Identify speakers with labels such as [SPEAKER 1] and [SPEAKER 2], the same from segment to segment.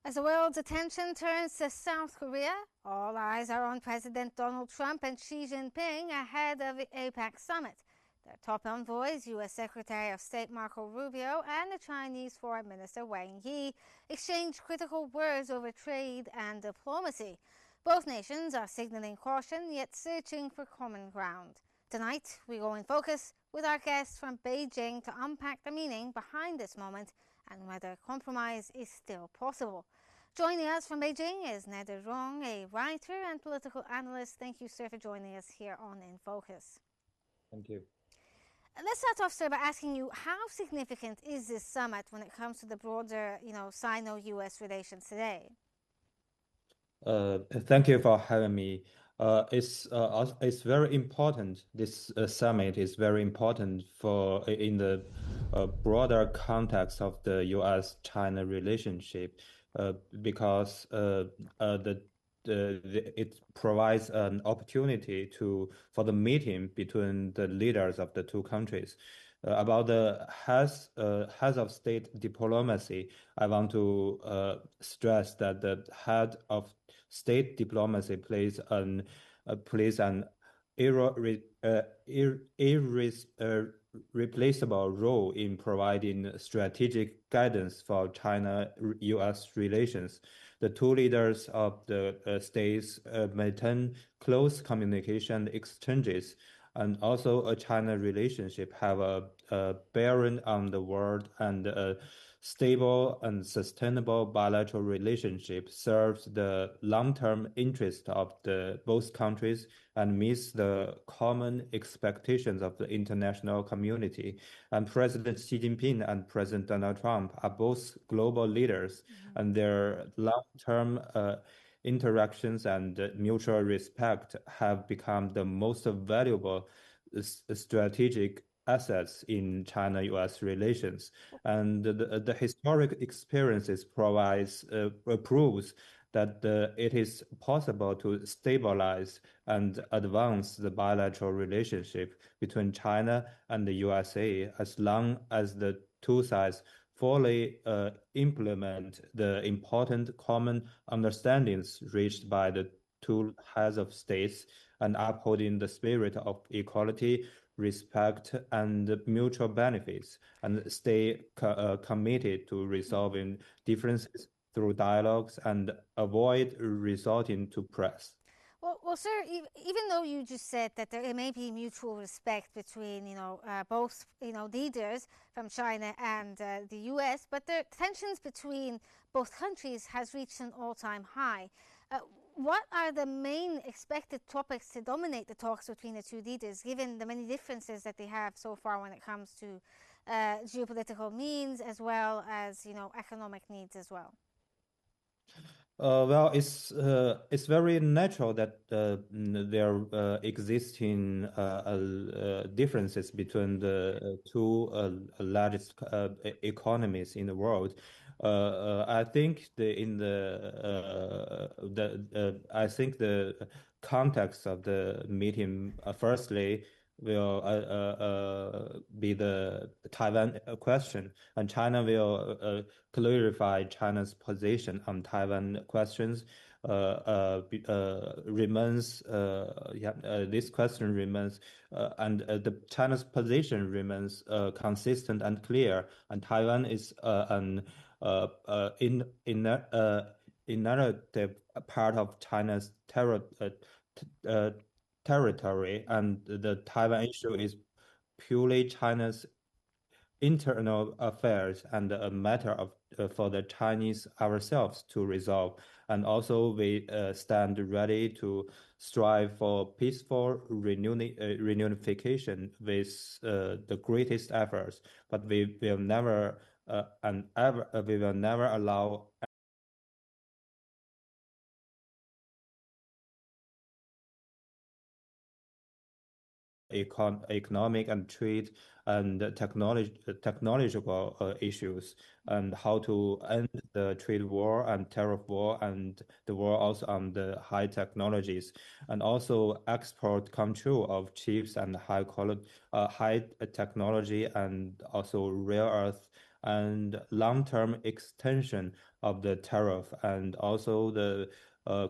[SPEAKER 1] As the world's attention turns to South Korea, all eyes are on President Donald Trump and Xi Jinping ahead of the APEC summit. Their top envoys, U.S. Secretary of State Marco Rubio and the Chinese Foreign Minister Wang Yi, exchanged critical words over trade and diplomacy. Both nations are signaling caution, yet searching for common ground. Tonight, we go in focus with our guests from Beijing to unpack the meaning behind this moment and whether compromise is still possible. Joining us from Beijing is Ned Rong, a writer and political analyst. Thank you, sir, for joining us here on In Focus.
[SPEAKER 2] Thank you.
[SPEAKER 1] Let's start off, sir, by asking you, how significant is this summit when it comes to the broader, Sino-US relations today?
[SPEAKER 2] Thank you for having me. It's very important. This summit is very important for in the broader context of the U.S.-China relationship, because it provides an opportunity for the meeting between the leaders of the two countries. About the heads of state diplomacy, I want to stress that the head of state diplomacy plays an irreplaceable role in providing strategic guidance for China-U.S. relations. The two leaders of the states maintain close communication exchanges, and also a China relationship have a bearing on the world, and a stable and sustainable bilateral relationship serves the long-term interest of the both countries and meets the common expectations of the international community. And President Xi Jinping and President Donald Trump are both global leaders, and their long-term interactions and mutual respect have become the most valuable strategic assets in China-U.S. relations. And the historic experiences proves that it is possible to stabilize and advance the bilateral relationship between China and the USA as long as the two sides fully implement the important common understandings reached by the two heads of states, and upholding the spirit of equality, respect, and mutual benefits, and stay committed to resolving differences through dialogues and avoid resorting to press.
[SPEAKER 1] Well, sir, even though you just said that there may be mutual respect between, both, leaders from China and the U.S., but the tensions between both countries has reached an all-time high. What are the main expected topics to dominate the talks between the two leaders, given the many differences that they have so far when it comes to geopolitical means as well as, economic needs as well?
[SPEAKER 2] Well, it's very natural that there existing differences between the two largest economies in the world. I think I think the context of the meeting, firstly, will be the Taiwan question, and China will clarify China's position on Taiwan questions. This question remains, and the China's position remains consistent and clear, and Taiwan is an innovative part of China's territory, and the Taiwan issue is purely China's internal affairs and a matter of for the Chinese ourselves to resolve. And also we stand ready to strive for peaceful reunification with the greatest efforts, but we will never allow economic and trade and technological issues, and how to end the trade war and tariff war, and the war also on the high technologies, and also export control of chips and high technology, and also rare earth, and long-term extension of the tariff, and also the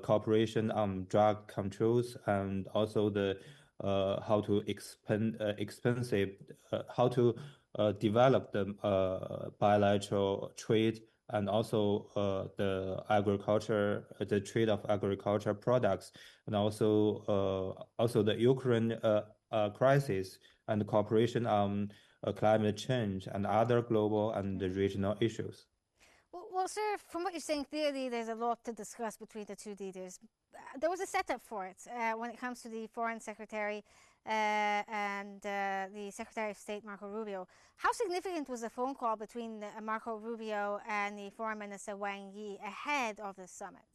[SPEAKER 2] cooperation on drug controls, and also the how to how to develop the bilateral trade, and also the trade of agriculture products, and also the Ukraine crisis, and cooperation on climate change and other global and regional issues.
[SPEAKER 1] Well, sir, from what you're saying, clearly there's a lot to discuss between the two leaders. There was a setup for it when it comes to the Foreign Secretary and the Secretary of State, Marco Rubio. How significant was the phone call between Marco Rubio and the Foreign Minister Wang Yi ahead of the summit?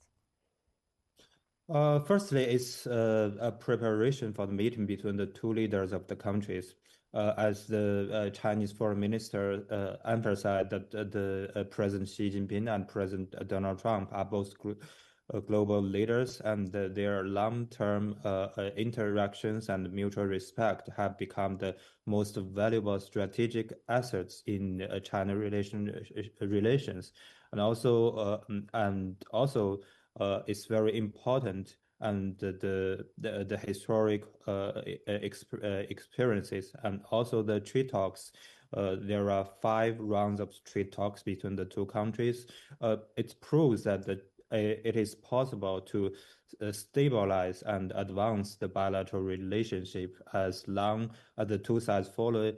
[SPEAKER 2] Firstly, it's a preparation for the meeting between the two leaders of the countries. As the Chinese foreign minister emphasized that the President Xi Jinping and President Donald Trump are both global leaders, and their long-term interactions and mutual respect have become the most valuable strategic assets in China relations, and also it's very important, and the historic experiences, and also the trade talks. There are 5 rounds of trade talks between the two countries. It proves that it is possible to stabilize and advance the bilateral relationship as long as the two sides fully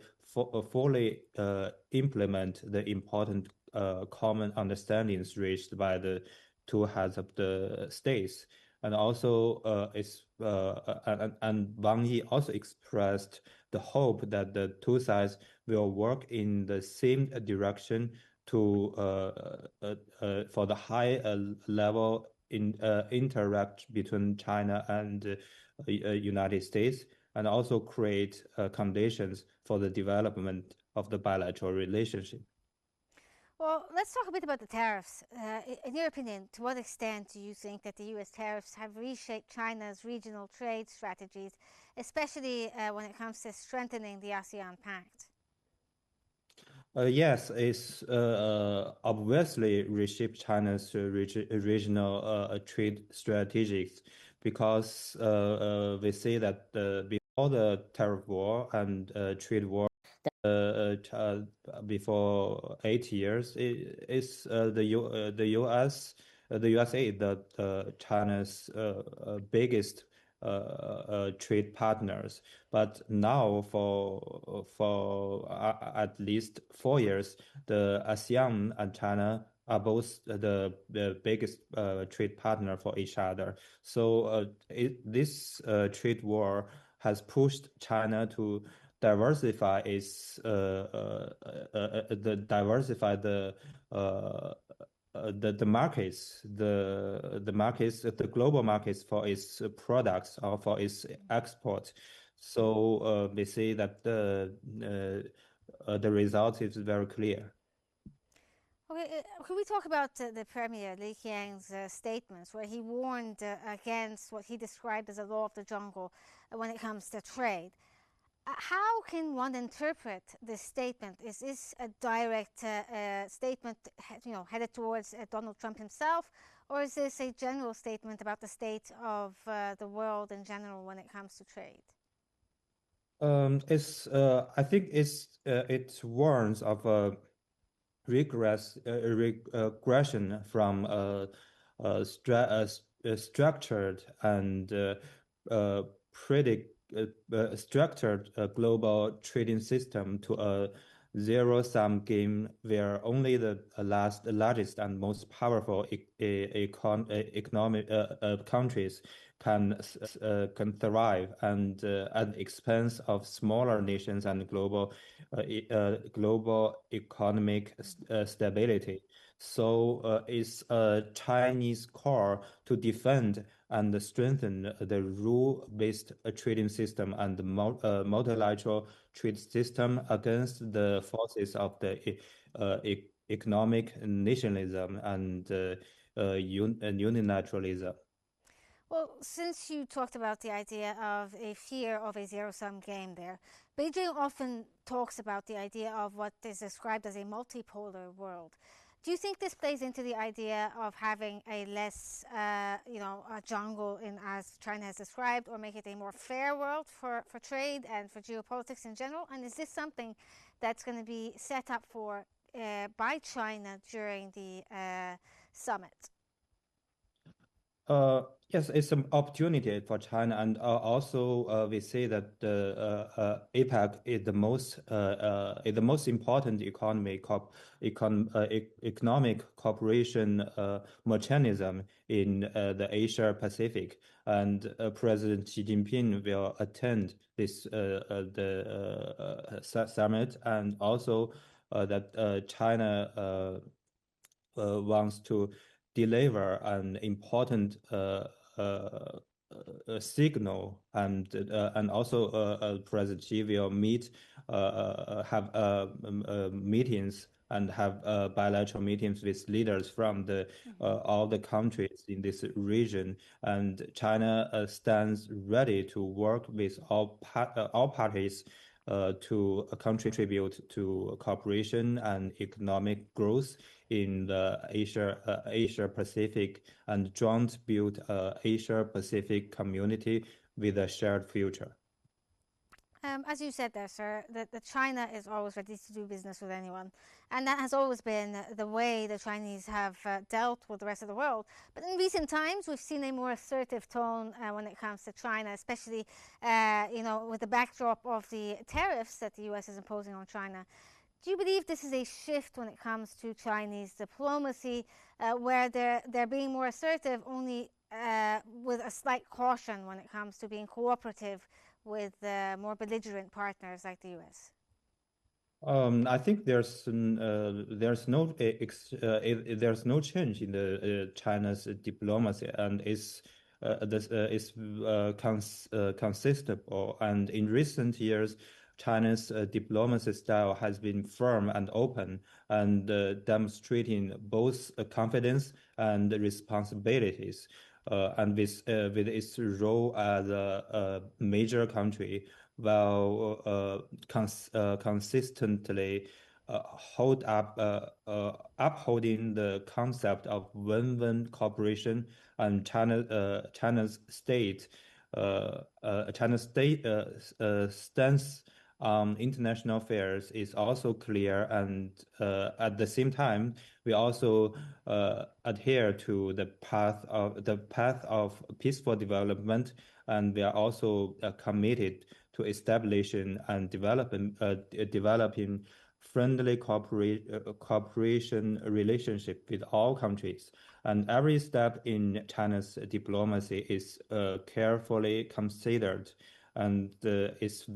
[SPEAKER 2] implement the important common understandings reached by the two heads of the states. And also, and Wang Yi also expressed the hope that the two sides will work in the same direction to for the high level interact between China and United States, and also create conditions for the development of the bilateral relationship.
[SPEAKER 1] Well, let's talk a bit about the tariffs. In your opinion, to what extent do you think that the US tariffs have reshaped China's regional trade strategies, especially when it comes to strengthening the ASEAN Pact?
[SPEAKER 2] Yes, it's obviously reshaped China's regional trade strategies, because we see that before the tariff war and trade war, before 8 years, the USA, China's biggest trade partners. But now, for at least 4 years, the ASEAN and China are both the biggest trade partner for each other. So this trade war has pushed China to diversify its diversify the markets, the global markets for its products or for its export. So we see that the result is very clear.
[SPEAKER 1] Okay, could we talk about the Premier Li Qiang's statements, where he warned against what he described as a law of the jungle when it comes to trade? How can one interpret this statement? Is this a direct statement, headed towards Donald Trump himself, or is this a general statement about the state of the world in general when it comes to trade?
[SPEAKER 2] I think it warns of a regression from a structured and structured global trading system to a zero-sum game, where only the largest and most powerful economic countries can thrive, and at the expense of smaller nations and global economic stability. So it's a Chinese core to defend and strengthen the rule-based trading system and the multilateral trade system against the forces of the economic nationalism and unilateralism.
[SPEAKER 1] Well, since you talked about the idea of a fear of a zero-sum game there, Beijing often talks about the idea of what is described as a multipolar world. Do you think this plays into the idea of having a less, a jungle in as China has described, or make it a more fair world for trade and for geopolitics in general? And is this something that's going to be set up for by China during the summit?
[SPEAKER 2] Yes, it's an opportunity for China, and also we say that the APEC is the most important economic cooperation mechanism in the Asia Pacific, and President Xi Jinping will attend this summit, and also that China wants to deliver an important signal, and also President Xi will have meetings and have bilateral meetings with leaders from all the countries in this region, and China stands ready to work with all parties to contribute to cooperation and economic growth in the Asia Pacific, and joint build Asia Pacific community with a shared future.
[SPEAKER 1] As you said there, sir, that China is always ready to do business with anyone. And that has always been the way the Chinese have dealt with the rest of the world. But in recent times, we've seen a more assertive tone when it comes to China, especially, with the backdrop of the tariffs that the US is imposing on China. Do you believe this is a shift when it comes to Chinese diplomacy, where they're being more assertive, only with a slight caution when it comes to being cooperative with more belligerent partners like the US?
[SPEAKER 2] I think there's no change in the China's diplomacy, and consistent. And in recent years, China's diplomacy style has been firm and open, and demonstrating both confidence and responsibilities. And with its role as a major country, while consistently upholding the concept of win-win cooperation, and China's stance on international affairs is also clear, and at the same time, we also adhere to the path of peaceful development, and we are also committed to establishing and developing friendly cooperation relationship with all countries. And every step in China's diplomacy is carefully considered, and is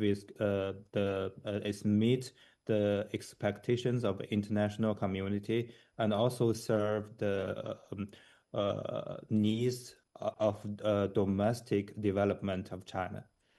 [SPEAKER 2] meet the expectations of the international community, and also serve the needs of domestic development of China.